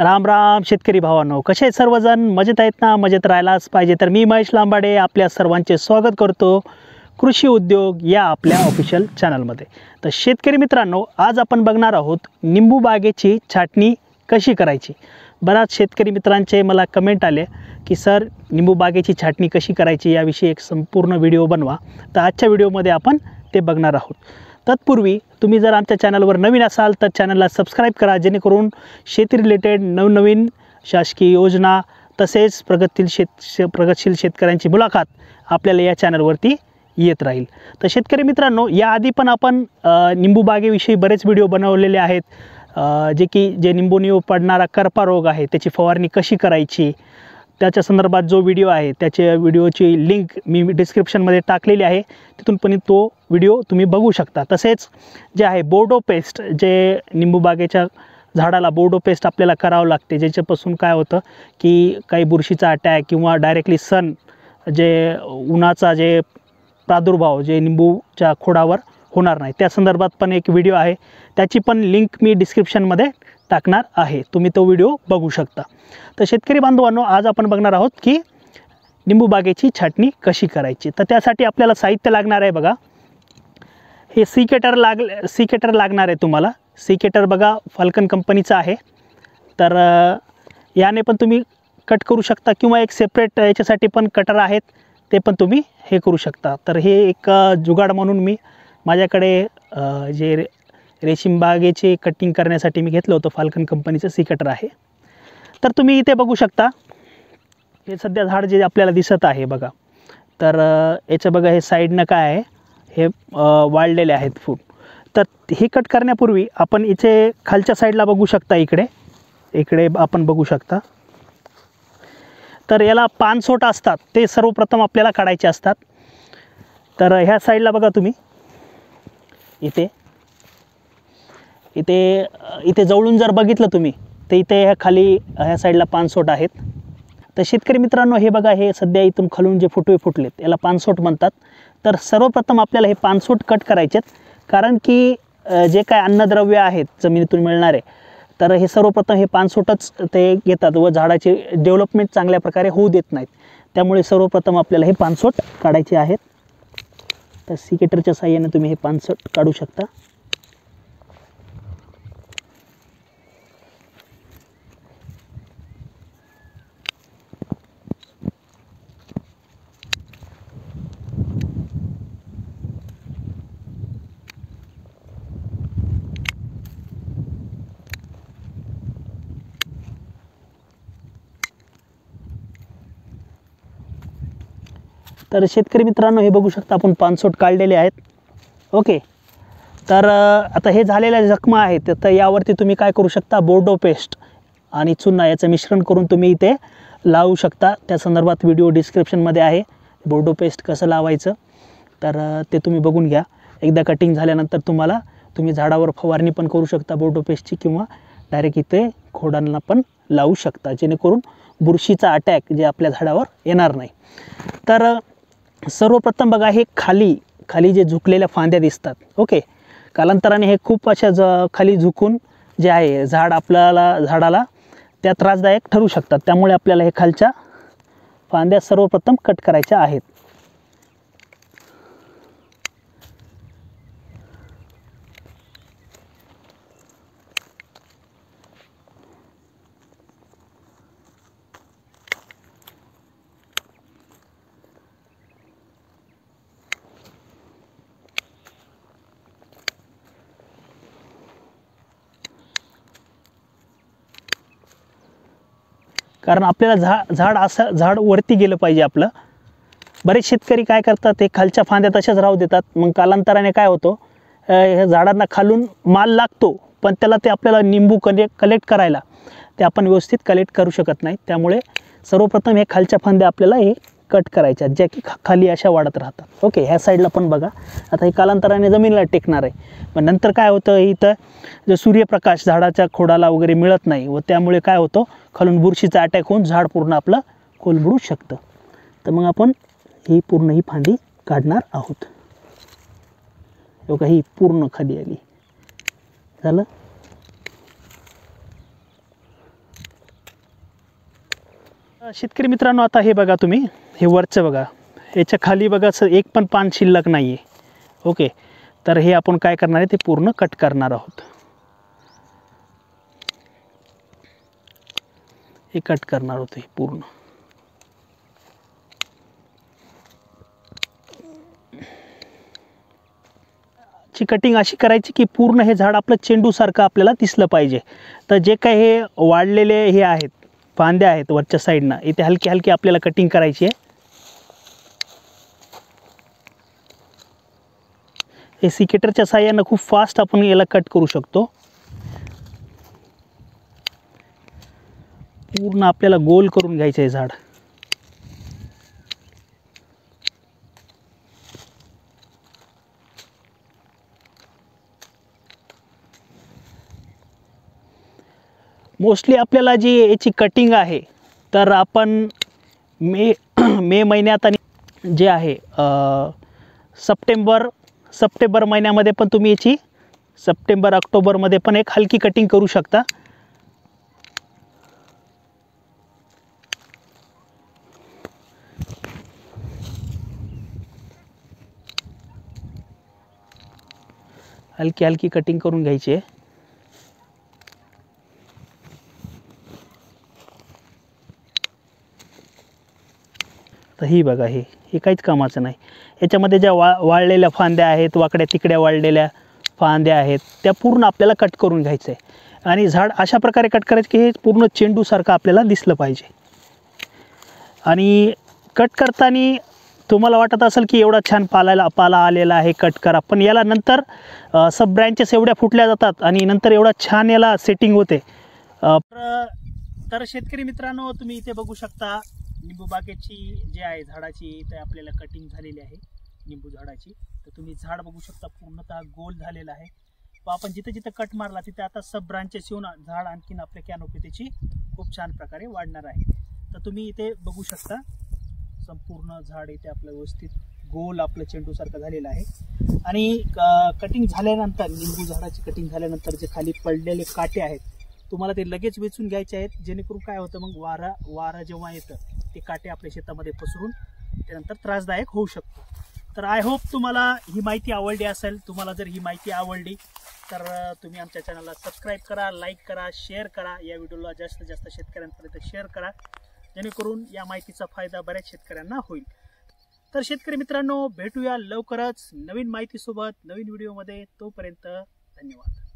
राम राम शेतकरी भावांनो, कसे आहेत सर्वजण? मजेत आहेत ना? मजेत राहायलाच पाहिजे. तर मी महेश लांबाडे आपल्या सर्वांचे स्वागत करतो कृषी उद्योग या आपल्या ऑफिशियल चॅनलमध्ये. तर शेतकरी मित्रांनो, आज आपण बघणार आहोत निंबू बागेची छाटणी कशी करायची. बराच शेतकरी मित्रांचे मला कमेंट आले की सर, निंबू बागेची छाटणी कशी करायची याविषयी एक संपूर्ण व्हिडिओ बनवा. तर आजच्या व्हिडिओमध्ये आपण ते बघणार आहोत. तत्पूर्वी तुम्ही जर आमच्या चॅनलवर नवीन असाल तर चॅनलला सबस्क्राईब करा, जेणेकरून शेती रिलेटेड नवनवीन शासकीय योजना तसेच प्रगतशील शेतकऱ्यांची मुलाखत आपल्याला या चॅनलवरती येत राहील. तर शेतकरी मित्रांनो, याआधी पण आपण निंबू बागेविषयी बरेच व्हिडिओ बनवलेले आहेत, जे निंबूनी पडणारा करपा रोग आहे त्याची फवारणी कशी करायची त्याच्या संदर्भात जो व्हिडिओ आहे त्याच्या व्हिडिओची लिंक मी डिस्क्रिप्शनमध्ये टाकलेली आहे, तिथून पण तो व्हिडिओ तुम्ही बघू शकता. तसेच जे आहे बोर्डो पेस्ट, जे निंबू बागेच्या झाडाला बोर्डो पेस्ट आपल्याला करावं लागते, ज्याच्यापासून काय होतं की काही बुरशीचा अटॅक किंवा डायरेक्टली जे उन्हाचा जे प्रादुर्भाव जे निंबूच्या खोडावर होणार नाही, त्या संदर्भात पण एक व्हिडिओ आहे, त्याची पण लिंक मी डिस्क्रिप्शनमध्ये टाकणार आहे, तुम्ही तो व्हिडिओ बघू शकता. तर शेतकरी बांधवांनो, आज आपण बघणार आहोत की निंबू बागेची छाटणी कशी करायची. तर त्यासाठी आपल्याला साहित्य लागणार आहे. बघा, हे सिकेटर लागणार आहे तुम्हाला. सिकेटर बघा फाल्कन कंपनीचा आहे. तर याने पण तुम्ही कट करू शकता किंवा एक सेपरेट याच्यासाठी पण कटर आहेत, ते पण तुम्ही हे करू शकता. तर हे एक जुगाड म्हणून मी माझ्याकडे जे रेशीम बागेचे कटिंग करण्यासाठी मी घेतलं होतं फाल्कन कंपनीचं सिकेटर आहे. तर तुम्ही इथे बघू शकता, हे सध्या झाड जे आपल्याला दिसत आहे बघा, तर याचं बघा हे साईडनं काय आहे, हे वाळलेले आहेत फूट. तर हे कट करण्यापूर्वी आपण इथे खालच्या साईडला बघू शकता, इकडे आपण बघू शकता. तर याला पानसोट असतात, ते सर्वप्रथम आपल्याला काढायचे असतात. तर ह्या साईडला बघा तुम्ही, इथे जवळून जर बघितलं तुम्ही तर इथे ह्या खाली ह्या साईडला पानसोट आहेत. तर शेतकरी मित्रांनो, हे बघा, हे सध्या इथून खालून जे फुटवे फुटलेत याला पानसोट म्हणतात. तर सर्वप्रथम आपल्याला हे पानसोट कट करायचेत, कारण की जे काय अन्नद्रव्य आहेत जमिनीतून मिळणारे, तर हे सर्वप्रथम हे पानसोटच ते घेतात व झाडाची डेव्हलपमेंट चांगल्या प्रकारे होऊ देत नाहीत. त्यामुळे सर्वप्रथम आपल्याला हे पानसोट काढायचे आहेत. तर सिकेटरच्या साहाय्याने तुम्ही हे पानसोट काढू शकता. तर शेतकरी मित्रांनो, हे बघू शकता आपण पानसोट काढलेले आहेत. ओके, तर आता हे झालेल्या जखमा आहेत, तर यावरती तुम्ही काय करू शकता, बोर्डो पेस्ट आणि चुना याचं मिश्रण करून तुम्ही इथे लावू शकता. त्या संदर्भात व्हिडिओ डिस्क्रिप्शनमध्ये आहे, बोर्डो पेस्ट कसं लावायचं, तर ते तुम्ही बघून घ्या. एकदा कटिंग झाल्यानंतर तुम्ही झाडावर फवारणी पण करू शकता बोर्डो पेस्टची, किंवा डायरेक्ट इथे खोडांना पण लावू शकता, जेणेकरून बुरशीचा अटॅक जे आपल्या झाडावर येणार नाही. तर सर्वप्रथम बघा, हे खाली जे झुकलेल्या फांद्या दिसतात, ओके, कालांतराने हे खूप अशा खाली झुकून जे आहे झाडाला त्या त्रासदायक ठरू शकतात. त्यामुळे आपल्याला हे खालच्या फांद्या सर्वप्रथम कट करायच्या आहेत. कारण आपल्याला झाड वरती गेलं पाहिजे आपलं. बरेच शेतकरी काय करतात, ते खालच्या फांद्या तशाच राहू देतात. मग कालांतराने काय होतं, ह्या झाडांना खालून माल लागतो, पण त्याला ते आपल्याला निंबू कलेक्ट करायला ते आपण व्यवस्थित कलेक्ट करू शकत नाही. त्यामुळे सर्वप्रथम हे खालच्या फांद्या आपल्याला हे कट करायच्या, ज्या की खाली अशा वाढत राहतात. ओके, ह्या साईडला पण बघा, आता हे कालांतराने जमिनीला टेकणार आहे. पण नंतर काय होतं, इथं जे सूर्यप्रकाश झाडाच्या खोडाला वगैरे मिळत नाही, व त्यामुळे काय होतं, खालून बुरशीचा अटॅक होऊन झाड पूर्ण आपलं कोलमडू शकतं. तर मग आपण ही फांदी काढणार आहोत. बघा, ही पूर्ण खाली आली. झालं. शेतकरी मित्रांनो, आता हे बघा तुम्ही, हे वरचं बघा, याच्या खाली बघा एक पण पान शिल्लक नाही आहे. ओके, तर हे आपण काय करणार आहे ते पूर्ण कट करणार आहोत. हे कट करणार आहोत हे पूर्ण. ची कटिंग अशी करायची की पूर्ण हे झाड आपलं चेंडूसारखं आपल्याला दिसलं पाहिजे. तर जे काही हे वाढलेले हे आहेत फांद्या आहेत वरच्या साईडनं, इथे हलकी हलकी आपल्याला कटिंग करायची आहे. हे सिकेटरच्या साहाय्यानं खूप फास्ट आपण याला कट करू शकतो. पूर्ण आपल्याला गोल करून घ्यायचं आहे झाड. मोस्टली आपल्याला जी याची कटिंग आहे तर आपण मे महिन्यात आणि जे आहे सप्टेंबर महिन्यामध्ये पण तुम्ही याची सप्टेंबर ऑक्टोबरमध्ये पण एक हलकी कटिंग करू शकता. हलकी हलकी कटिंग करून घ्यायची आहे. तर ही बघा, हे काहीच कामाचं नाही. याच्यामध्ये ज्या वाळलेल्या फांद्या आहेत, वाकड्या तिकड्या वाळलेल्या फांद्या आहेत, त्या पूर्ण आपल्याला कट करून घ्यायचं आहे. आणि झाड अशा प्रकारे कट करायचं की हे पूर्ण चेंडूसारखं आपल्याला दिसलं पाहिजे. आणि कट करताना तुम्हाला वाटत असेल की एवढा छान पाला आलेला आहे, कट करा, पण याला नंतर सब ब्रँचेस एवढ्या फुटल्या जातात आणि नंतर एवढा छान याला सेटिंग होते. तर शेतकरी मित्रांनो, तुम्ही इथे बघू शकता निंबू बागेची जे आहे झाडाची इथे आपल्याला कटिंग झालेली आहे निंबू झाडाची. तर तुम्ही झाड बघू शकता पूर्णतः गोल झालेला आहे. आपण जिथे जिथे कट मारला तिथे आता सब ब्रांचेस येऊन झाड आणखीन आपल्या कॅनोपी त्याची खूप छान प्रकारे वाढणार आहे. तर तुम्ही इथे बघू शकता संपूर्ण झाड इथे आपलं व्यवस्थित गोल आपलं चेंडूसारखं झालेलं आहे. आणि कटिंग झाल्यानंतर निंबू झाडाची कटिंग झाल्यानंतर जे खाली पडलेले काटे आहेत तुम्हाला ते लगेच वेचून घ्यायचे आहेत, जेणेकरून काय होतं मग वारा जेव्हा येतं ते काटे आपल्या शेतामध्ये पसरून त्यानंतर त्रासदायक होऊ शकतो. तर आय होप तुम्हाला ही माहिती आवडली असेल. तुम्हाला जर ही माहिती आवडली तर तुम्ही आमच्या चॅनलला सबस्क्राईब करा, लाईक करा, शेअर करा. या व्हिडिओला जास्तीत जास्त शेतकऱ्यांपर्यंत शेअर करा, जेणेकरून या माहितीचा फायदा बऱ्याच शेतकऱ्यांना होईल. तर शेतकरी मित्रांनो, भेटूया लवकरच नवीन माहितीसोबत नवीन व्हिडिओमध्ये. तोपर्यंत धन्यवाद.